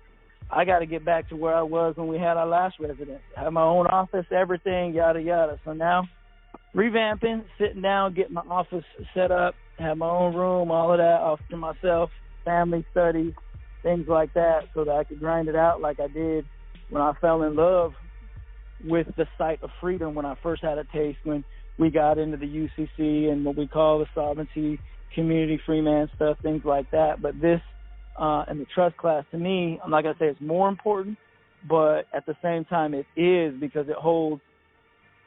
I got to get back to where I was when we had our last residence. Have my own office, everything, yada, yada. So now, revamping, sitting down, getting my office set up, have my own room, all of that off to myself, family studies, things like that, so that I could grind it out like I did when I fell in love with the sight of freedom when I first had a taste, when we got into the UCC and what we call the sovereignty, community, free man stuff, things like that. But this and the trust class, to me, I'm not going to say it's more important, but at the same time it is, because it holds,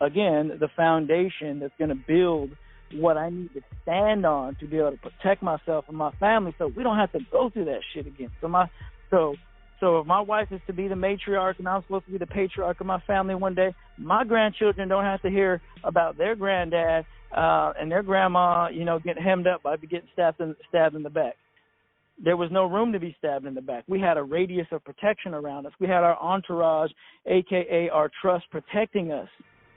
again, the foundation that's going to build what I need to stand on to be able to protect myself and my family, so we don't have to go through that shit again. So if my wife is to be the matriarch and I'm supposed to be the patriarch of my family one day, my grandchildren don't have to hear about their granddad and their grandma, getting hemmed up by getting stabbed in the back. There was no room to be stabbed in the back. We had a radius of protection around us. We had our entourage, a.k.a. our trust, protecting us,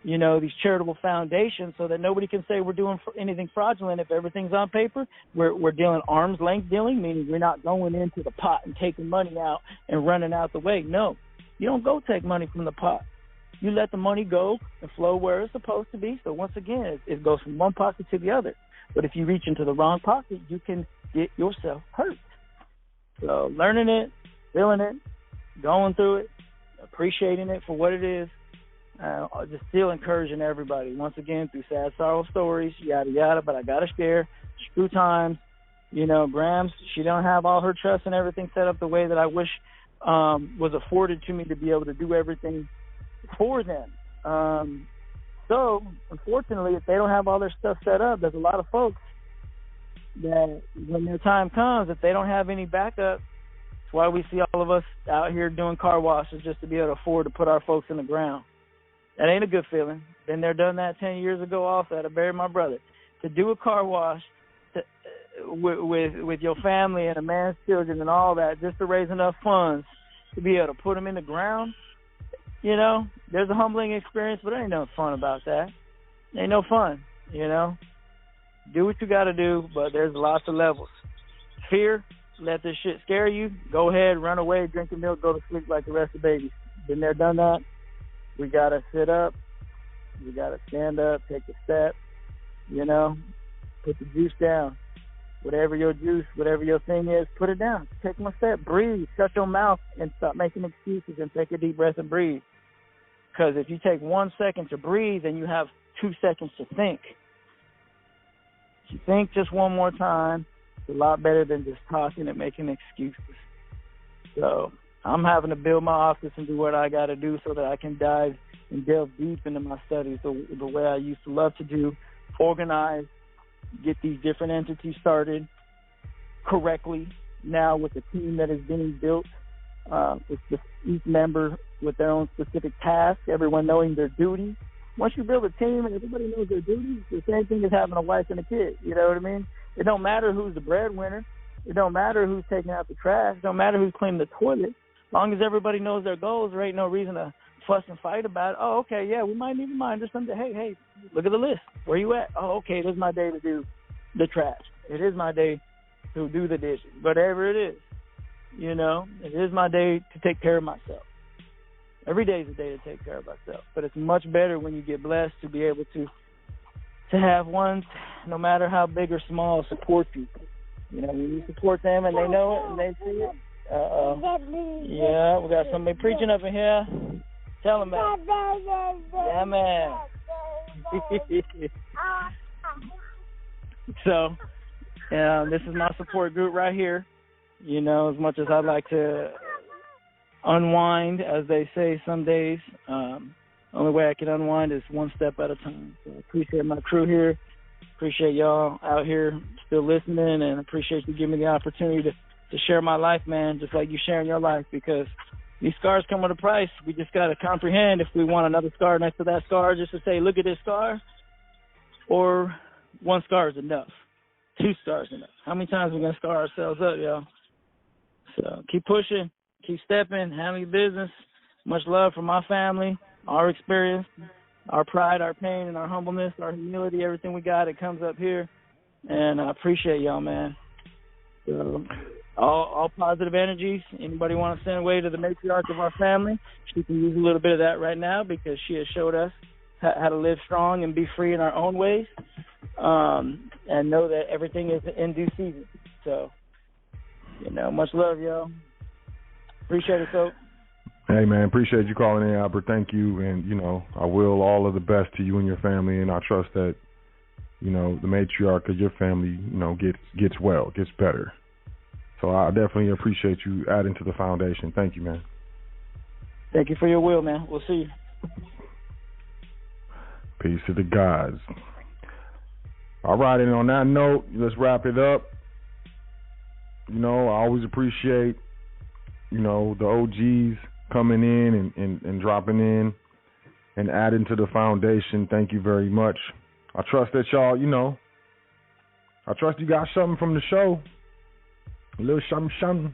these charitable foundations, so that nobody can say we're doing anything fraudulent. If everything's on paper, we're dealing arm's length dealing, meaning we're not going into the pot and taking money out and running out the way. No, you don't go take money from the pot. You let the money go and flow where it's supposed to be. So once again, it goes from one pocket to the other. But if you reach into the wrong pocket, you can get yourself hurt. So learning it, feeling it, going through it, appreciating it for what it is, just still encouraging everybody, once again, through sad, sorrow stories, yada, yada, but I got to share. Screw times, Grams, she don't have all her trust and everything set up the way that I wish was afforded to me to be able to do everything for them. So, unfortunately, if they don't have all their stuff set up, there's a lot of folks that when their time comes, if they don't have any backup, that's why we see all of us out here doing car washes just to be able to afford to put our folks in the ground. That ain't a good feeling. Been there, done that 10 years ago also. I had to bury my brother. To do a car wash with your family and a man's children and all that, just to raise enough funds to be able to put them in the ground, there's a humbling experience, but there ain't no fun about that. Ain't no fun, Do what you got to do, but there's lots of levels. Fear, let this shit scare you. Go ahead, run away, drink your milk, go to sleep like the rest of the babies. Been there, done that. We got to sit up. We got to stand up, take a step, put the juice down. Whatever your juice, whatever your thing is, put it down. Take one step, breathe, shut your mouth, and stop making excuses and take a deep breath and breathe. Because if you take 1 second to breathe and you have 2 seconds to think, if you think just one more time, it's a lot better than just talking and making excuses. So I'm having to build my office and do what I got to do so that I can dive and delve deep into my studies the way I used to love to do, organize, get these different entities started correctly now with the team that is being built, with each member with their own specific task, everyone knowing their duty. Once you build a team and everybody knows their duty, it's the same thing as having a wife and a kid. You know what I mean? It don't matter who's the breadwinner. It don't matter who's taking out the trash. It don't matter who's cleaning the toilet. As long as everybody knows their goals, there ain't no reason to fuss and fight about it. Oh, okay, yeah, we might need a reminder someday. Hey, look at the list. Where you at? Oh, okay, this is my day to do the trash. It is my day to do the dishes. Whatever it is, it is my day to take care of myself. Every day is a day to take care of myself. But it's much better when you get blessed to be able to have ones, no matter how big or small, support people. When you support them and they know it and they see it. Yeah, we got somebody preaching up in here. Tell them, man. Yeah, man. So, this is my support group right here. As much as I'd like to unwind, as they say some days, only way I can unwind is one step at a time. So I appreciate my crew here. Appreciate y'all out here still listening, and appreciate you giving me the opportunity to share my life, man, just like you sharing your life, because these scars come with a price. We just got to comprehend if we want another scar next to that scar, just to say, look at this scar, or one scar is enough. 2 scars enough. How many times are we going to scar ourselves up, y'all? So keep pushing, keep stepping, handle your business. Much love from my family, our experience, our pride, our pain, and our humbleness, our humility, everything we got, it comes up here. and I appreciate y'all, man. So, all positive energies. Anybody want to send away to the matriarch of our family? She can use a little bit of that right now because she has showed us how to live strong and be free in our own ways, and know that everything is in due season. So, much love, y'all. Appreciate it, so. Hey, man, appreciate you calling in, Albert. Thank you. And, I will all of the best to you and your family, and I trust that, the matriarch of your family, gets well, gets better. So I definitely appreciate you adding to the foundation. Thank you, man. Thank you for your will, man. We'll see you. Peace to the gods. All right, and on that note, let's wrap it up. I always appreciate, the OGs coming in and dropping in and adding to the foundation. Thank you very much. I trust that y'all, I trust you got something from the show. A little something.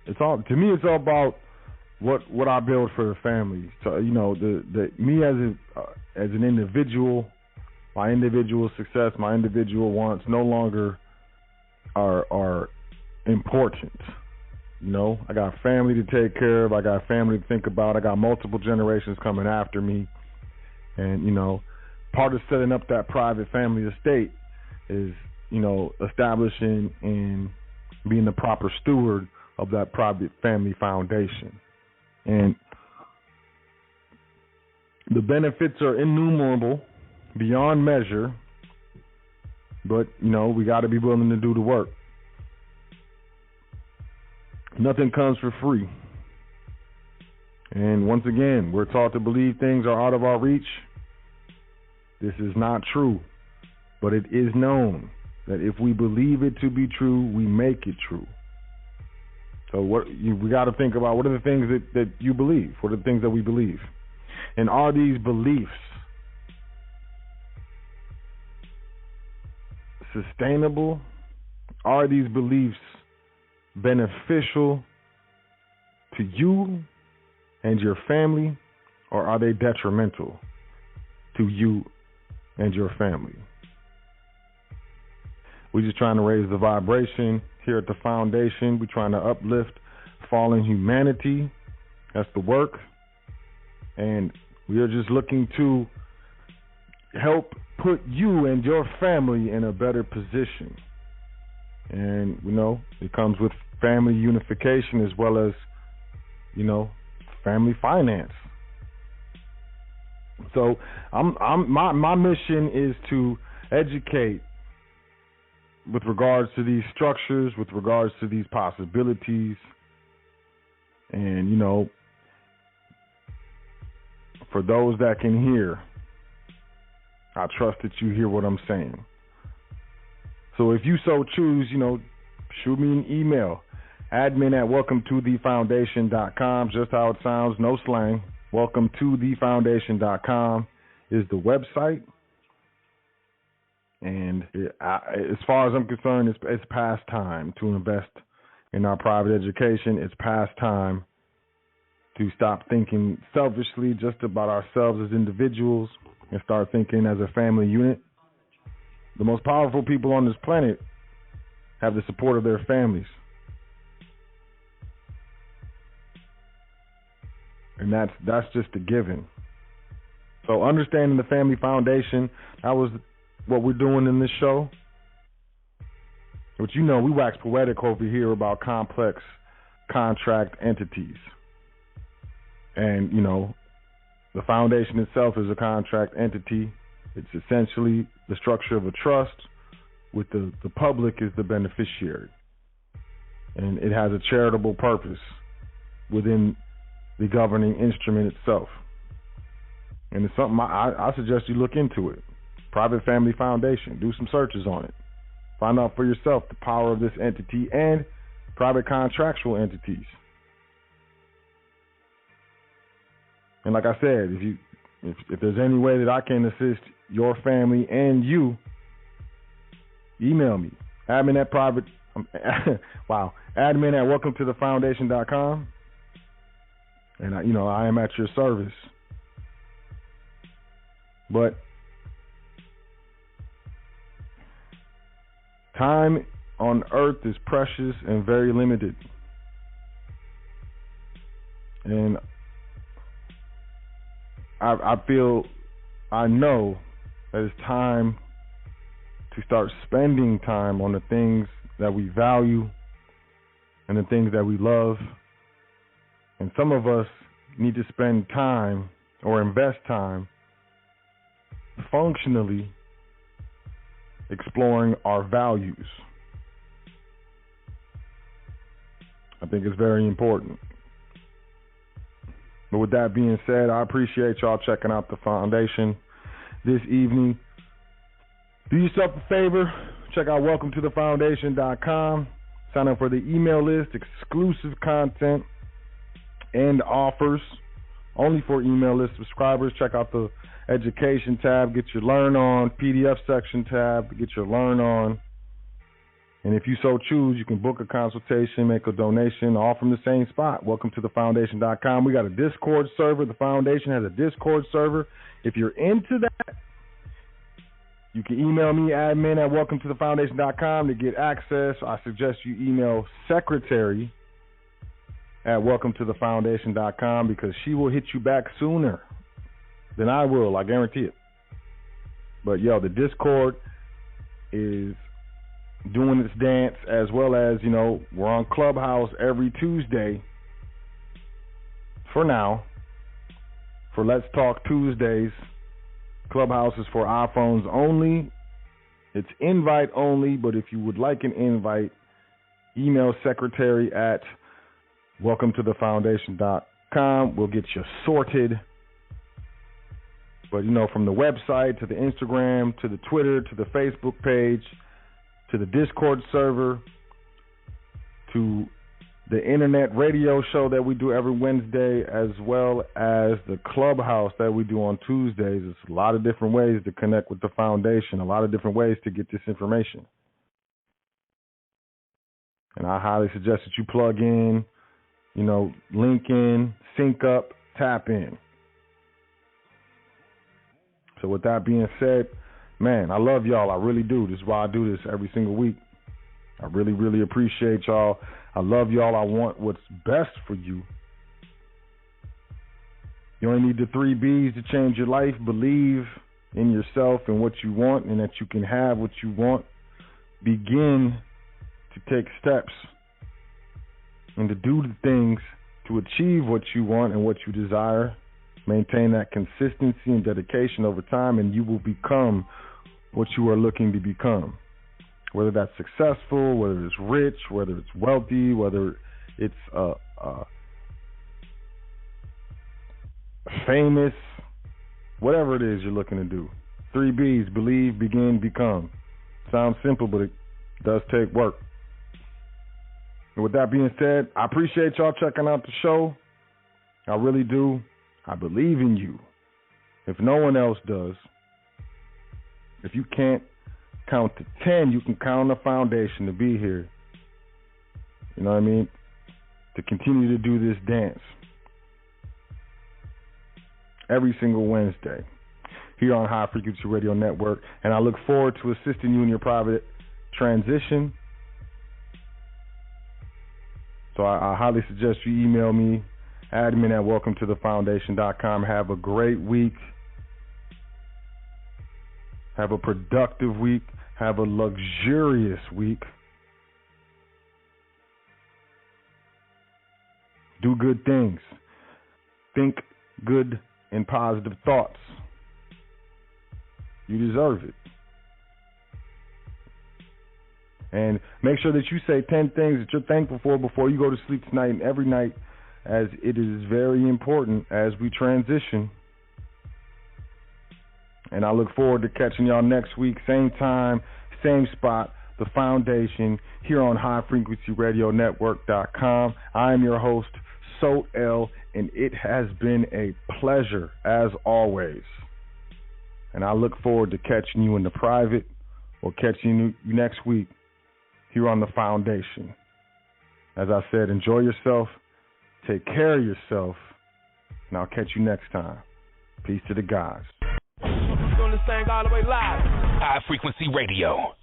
It's all, to me, it's all about what I build for the family. So, me as an individual, my individual success, my individual wants no longer are important. I got family to take care of. I got family to think about. I got multiple generations coming after me. And, part of setting up that private family estate is, establishing and being the proper steward of that private family foundation. And the benefits are innumerable, beyond measure, but, we got to be willing to do the work. Nothing comes for free. And once again, we're taught to believe things are out of our reach. This is not true, but it is known that if we believe it to be true, we make it true. So we got to think about, what are the things that you believe? What are the things that we believe? And are these beliefs sustainable? Are these beliefs beneficial to you and your family, or are they detrimental to you and your family? We're just trying to raise the vibration here at the foundation. We're trying to uplift fallen humanity. That's the work. And we are just looking to help put you and your family in a better position. And, it comes with family unification as well as, family finance. So my mission is to educate with regards to these structures, with regards to these possibilities. And, for those that can hear, I trust that you hear what I'm saying. So if you so choose, shoot me an email. admin@welcometothefoundation.com, just how it sounds, no slang. welcometothefoundation.com is the website. And as far as I'm concerned, it's past time to invest in our private education. It's past time to stop thinking selfishly just about ourselves as individuals and start thinking as a family unit. The most powerful people on this planet have the support of their families. And that's just a given. So understanding the family foundation, that was what we're doing in this show. But we wax poetic over here about complex contract entities. And, the foundation itself is a contract entity. It's essentially the structure of a trust with the public as the beneficiary. And it has a charitable purpose within the governing instrument itself. And it's something I suggest you look into it. Private Family Foundation. Do some searches on it. Find out for yourself the power of this entity and private contractual entities. And like I said, if there's any way that I can assist your family and you, email me. admin@welcometothefoundation.com. And I am at your service. But Time on earth is precious and very limited. And I know that it's time to start spending time on the things that we value and the things that we love. And some of us need to spend time or invest time functionally exploring our values. I think it's very important. But with that being said, I appreciate y'all checking out the foundation this evening. Do yourself a favor, check out welcometothefoundation.com. Sign up for the email list, exclusive content and offers only for email list subscribers. Check out the education tab, get your learn on, PDF section tab, get your learn on. And if you so choose, you can book a consultation, make a donation, all from the same spot, welcometothefoundation.com. We got a Discord server. The foundation has a Discord server. If you're into that, you can email me, admin at welcometothefoundation.com to get access. I suggest you email secretary at welcometothefoundation.com because she will hit you back sooner than I will. I guarantee it. But, yo, the Discord is doing its dance, as well as, you know, we're on Clubhouse every Tuesday for now for Let's Talk Tuesdays. Clubhouse is for iPhones only. It's invite only, but if you would like an invite, email secretary at welcometothefoundation.com. We'll get you sorted. But, you know, from the website to the Instagram to the Twitter to the Facebook page to the Discord server to the internet radio show that we do every Wednesday, as well as the Clubhouse that we do on Tuesdays. It's a lot of different ways to connect with the foundation, a lot of different ways to get this information. And I highly suggest that you plug in, you know, link in, sync up, tap in. So with that being said, man, I love y'all. I really do. This is why I do this every single week. I really, really appreciate y'all. I love y'all. I want what's best for you. You only need the 3 B's to change your life. Believe in yourself and what you want, and that you can have what you want. Begin to take steps and to do the things to achieve what you want and what you desire. Maintain that consistency and dedication over time, and you will become what you are looking to become. Whether that's successful, whether it's rich, whether it's wealthy, whether it's famous, whatever it is you're looking to do. 3 B's: believe, begin, become. Sounds simple, but it does take work. And with that being said, I appreciate y'all checking out the show. I really do. I believe in you. If no one else does, if you can't count to 10, you can count on the foundation to be here. You know what I mean? To continue to do this dance every single Wednesday here on High Frequency Radio Network. And I look forward to assisting you in your private transition. So I highly suggest you email me, admin at welcometothefoundation.com. Have a great week. Have a productive week. Have a luxurious week. Do good things. Think good and positive thoughts. You deserve it. And make sure that you say 10 things that you're thankful for before you go to sleep tonight and every night, as it is very important as we transition. And I look forward to catching y'all next week, same time, same spot, the foundation, here on highfrequencyradionetwork.com. I am your host, Sot L, and it has been a pleasure, as always. And I look forward to catching you in the private or catching you next week here on the foundation. As I said, enjoy yourself, take care of yourself, and I'll catch you next time. Peace to the guys. Doing this thing all the way live. High Frequency Radio.